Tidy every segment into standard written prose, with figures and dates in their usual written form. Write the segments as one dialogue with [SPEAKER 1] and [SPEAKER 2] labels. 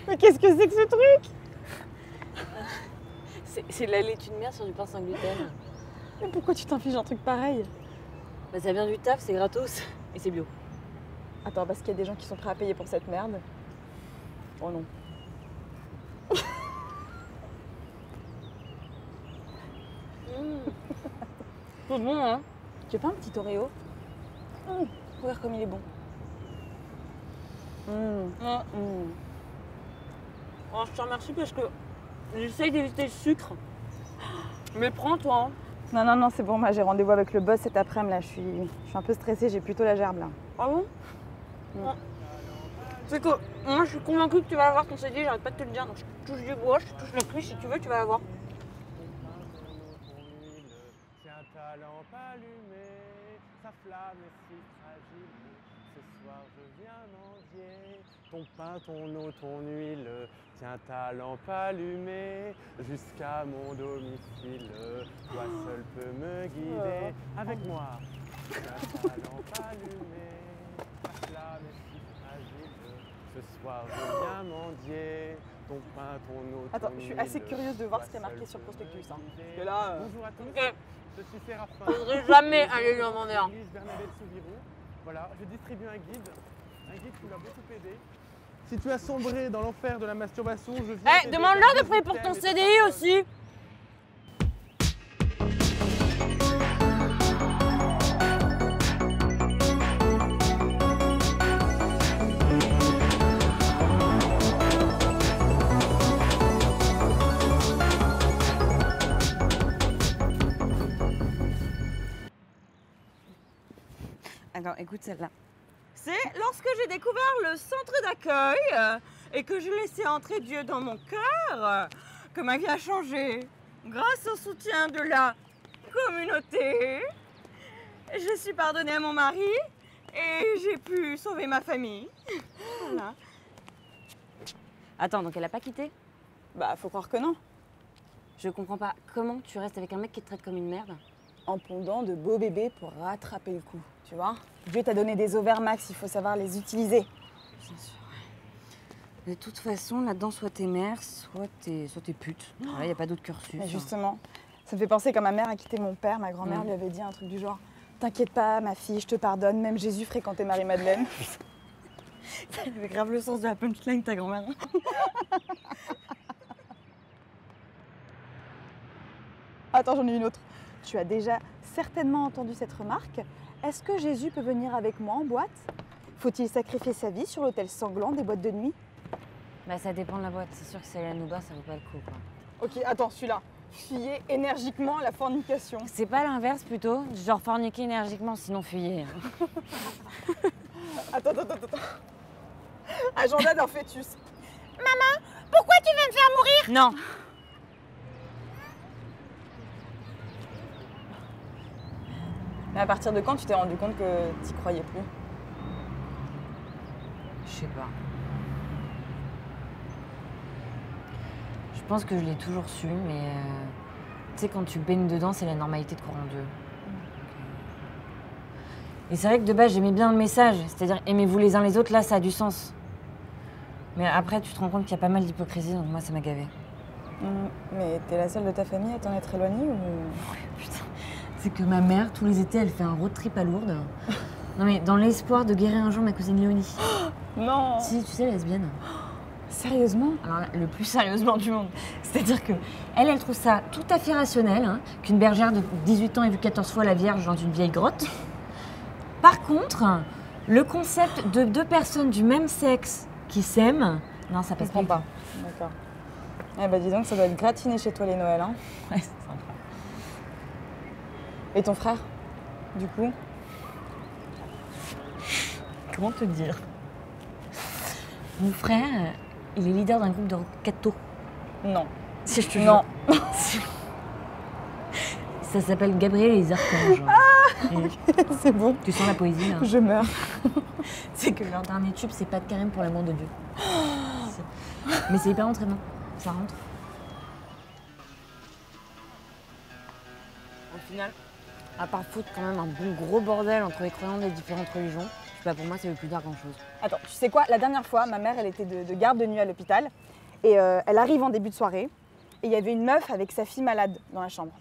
[SPEAKER 1] Mais qu'est-ce que c'est que ce truc?
[SPEAKER 2] C'est de la laitue de mer sur du pain sans gluten.
[SPEAKER 1] Mais pourquoi tu t'infliges un truc pareil?
[SPEAKER 2] Bah, ça vient du taf, c'est gratos et c'est bio.
[SPEAKER 1] Attends, parce qu'il y a des gens qui sont prêts à payer pour cette merde. Oh non.
[SPEAKER 2] C'est bon, hein?
[SPEAKER 1] Tu veux pas un petit Oreo? Regarde comme il est bon.
[SPEAKER 2] Oh, je te remercie parce que j'essaye d'éviter le sucre. Mais prends toi. Hein.
[SPEAKER 1] Non, non, non, c'est bon, moi j'ai rendez-vous avec le boss cet après-midi là. Je suis un peu stressée, j'ai plutôt la gerbe là.
[SPEAKER 2] Ah bon? C'est que moi je suis convaincue que tu vas avoir ton CD, j'arrête pas de te le dire. Donc je touche du bois, je touche le cul, si tu veux, tu vas l'avoir.
[SPEAKER 3] Tiens ta lampe allumée, sa flamme est si fragile. Ce soir je viens mendier ton pain, ton eau, ton huile. Tiens ta lampe allumée jusqu'à mon domicile. Toi seul peux me guider avec moi. Tiens ta lampe allumée, sa flamme est si fragile. Ce soir je viens mendier ton pain, ton eau, ton
[SPEAKER 1] Attends, je suis assez curieuse de voir ce qui est marqué sur le prospectus. Hein. Parce que là.
[SPEAKER 3] Bonjour à tous,
[SPEAKER 2] Ok.
[SPEAKER 3] je suis Séraphin.
[SPEAKER 2] Je voudrais jamais aller lui en demander un.
[SPEAKER 3] Église Bernadette Soubirous. Voilà, je distribue un guide qui m'a beaucoup aidé. Si tu as sombré dans l'enfer de la masturbation, je viens.
[SPEAKER 2] Eh, demande-leur de payer pour ton CDI aussi. Attends, écoute celle-là. C'est lorsque j'ai découvert le centre d'accueil et que j'ai laissé entrer Dieu dans mon cœur que ma vie a changé. Grâce au soutien de la communauté, je suis pardonnée à mon mari et j'ai pu sauver ma famille. Voilà. Attends, donc elle a pas quitté?
[SPEAKER 1] Bah, faut croire que non.
[SPEAKER 2] Je comprends pas. Comment tu restes avec un mec qui te traite comme une merde?
[SPEAKER 1] En pondant de beaux bébés pour rattraper le coup, tu vois. Dieu t'a donné des ovaires max, il faut savoir les utiliser.
[SPEAKER 2] Bien sûr. De toute façon, là-dedans, soit t'es mère, soit t'es pute. Il n'y a pas d'autre cursus.
[SPEAKER 1] Mais justement, ça me fait penser quand ma mère a quitté mon père, ma grand-mère lui avait dit un truc du genre « T'inquiète pas, ma fille, je te pardonne, même Jésus fréquentait Marie-Madeleine. »
[SPEAKER 2] Ça avait grave le sens de la punchline, ta grand-mère.
[SPEAKER 1] Attends, j'en ai une autre. Tu as déjà certainement entendu cette remarque. Est-ce que Jésus peut venir avec moi en boîte? Faut-il sacrifier sa vie sur l'autel sanglant des boîtes de nuit?
[SPEAKER 2] Bah ça dépend de la boîte. C'est sûr que si elle est à Nouba, ça vaut pas le coup, quoi.
[SPEAKER 1] Ok, attends, celui-là. Fuyez énergiquement la fornication.
[SPEAKER 2] C'est pas l'inverse plutôt? Genre forniquer énergiquement, sinon fuyez.
[SPEAKER 1] Attends. Agenda d'un fœtus.
[SPEAKER 2] Maman, pourquoi tu veux me faire mourir? Non.
[SPEAKER 1] Mais à partir de quand tu t'es rendu compte que t'y croyais plus?
[SPEAKER 2] Je sais pas. Je pense que je l'ai toujours su, mais tu sais, quand tu baignes dedans, c'est la normalité de croire en Dieu. Et c'est vrai que de base, j'aimais bien le message, c'est-à-dire aimez-vous les uns les autres, là, ça a du sens. Mais après, tu te rends compte qu'il y a pas mal d'hypocrisie, donc moi, ça m'a gavé.
[SPEAKER 1] Mais t'es la seule de ta famille à t'en être éloignée ou...
[SPEAKER 2] Putain, c'est que ma mère, tous les étés, elle fait un road trip à Lourdes. Non mais dans l'espoir de guérir un jour ma cousine Léonie.
[SPEAKER 1] Non.
[SPEAKER 2] Si, tu sais, lesbienne.
[SPEAKER 1] Sérieusement?
[SPEAKER 2] Alors là, le plus sérieusement du monde. C'est-à-dire que elle trouve ça tout à fait rationnel, hein, qu'une bergère de 18 ans ait vu 14 fois la Vierge dans une vieille grotte. Par contre, le concept de deux personnes du même sexe qui s'aiment, non, ça passe
[SPEAKER 1] Je comprends pas. D'accord. Eh bah dis donc, ça doit être gratiné chez toi les Noëls, hein.
[SPEAKER 2] Ouais, c'est sympa.
[SPEAKER 1] Et ton frère, du coup?
[SPEAKER 2] Comment te dire? Mon frère, il est leader d'un groupe de rock catho.
[SPEAKER 1] Non.
[SPEAKER 2] Si je te jure.
[SPEAKER 1] Non.
[SPEAKER 2] Ça s'appelle Gabriel et les Archanges.
[SPEAKER 1] C'est bon.
[SPEAKER 2] Tu sens la poésie là?
[SPEAKER 1] Je meurs.
[SPEAKER 2] C'est que leur dernier tube, c'est pas de carême pour l'amour de Dieu. Mais c'est hyper entraînant. Ça rentre. Au final, à part foutre quand même un bon gros bordel entre les croyants des différentes religions, C'est pas pour moi, ça veut plus dire grand-chose.
[SPEAKER 1] Attends, tu sais quoi? La dernière fois, ma mère, elle était de garde de nuit à l'hôpital. Et elle arrive en début de soirée. Et il y avait une meuf avec sa fille malade dans la chambre.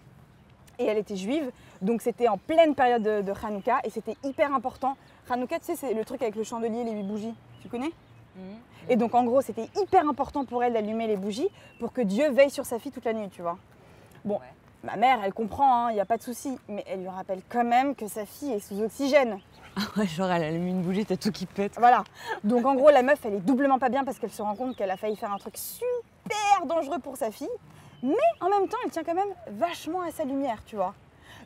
[SPEAKER 1] Et elle était juive, donc c'était en pleine période de Hanouka. Et c'était hyper important. Hanouka, tu sais, c'est le truc avec le chandelier, les 8 bougies. Tu connais? Et donc en gros, c'était hyper important pour elle d'allumer les bougies pour que Dieu veille sur sa fille toute la nuit, tu vois. Bon,
[SPEAKER 2] Ouais.
[SPEAKER 1] ma mère, elle comprend, il n'y a pas de souci. Mais elle lui rappelle quand même que sa fille est sous oxygène.
[SPEAKER 2] Ah ouais, genre elle allume une bougie, t'as tout qui pète.
[SPEAKER 1] Voilà. Donc en gros, la meuf, elle est doublement pas bien parce qu'elle se rend compte qu'elle a failli faire un truc super dangereux pour sa fille. Mais en même temps, elle tient quand même vachement à sa lumière, tu vois.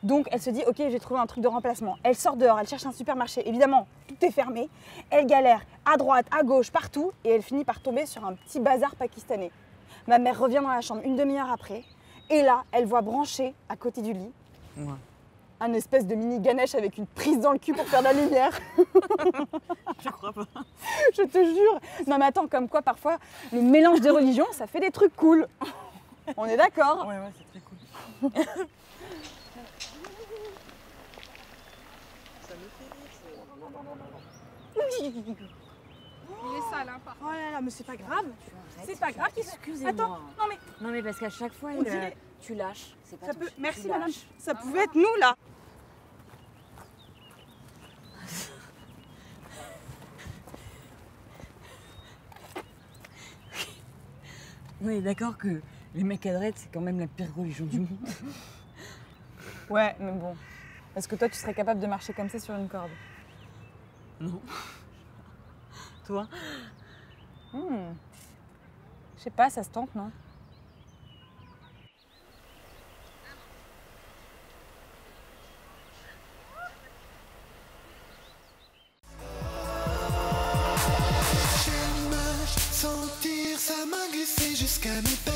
[SPEAKER 1] Donc elle se dit, ok, j'ai trouvé un truc de remplacement. Elle sort dehors, elle cherche un supermarché. Évidemment, tout est fermé. Elle galère à droite, à gauche, partout. Et elle finit par tomber sur un petit bazar pakistanais. Ma mère revient dans la chambre une demi-heure après. Et là, elle voit branché à côté du lit
[SPEAKER 2] Ouais.
[SPEAKER 1] un espèce de mini Ganesh avec une prise dans le cul pour faire de la lumière.
[SPEAKER 2] Je crois pas.
[SPEAKER 1] Je te jure. Non mais attends, comme quoi parfois, le mélange des religions, ça fait des trucs cool. On est d'accord?
[SPEAKER 2] Ouais, c'est très cool.
[SPEAKER 4] Il est sale, hein, par
[SPEAKER 1] Oh là là, mais c'est pas grave. C'est pas grave.
[SPEAKER 2] Excusez-moi.
[SPEAKER 1] Attends, non mais
[SPEAKER 2] Non mais parce qu'à chaque fois,
[SPEAKER 1] On dirait-
[SPEAKER 2] tu lâches. C'est pas
[SPEAKER 1] ça
[SPEAKER 2] ton
[SPEAKER 1] peut...
[SPEAKER 2] chien,
[SPEAKER 1] Merci
[SPEAKER 2] tu
[SPEAKER 1] madame.
[SPEAKER 2] lâches.
[SPEAKER 1] Ça pouvait être nous là.
[SPEAKER 2] Oui, d'accord que les mecs à droite, c'est quand même la pire religion du monde.
[SPEAKER 1] Ouais, mais bon. Est-ce que toi, tu serais capable de marcher comme ça sur une corde?
[SPEAKER 2] Non. Toi?
[SPEAKER 1] Je sais pas, ça se tente, non?
[SPEAKER 5] Sentir sa main glisser jusqu'à mes pères.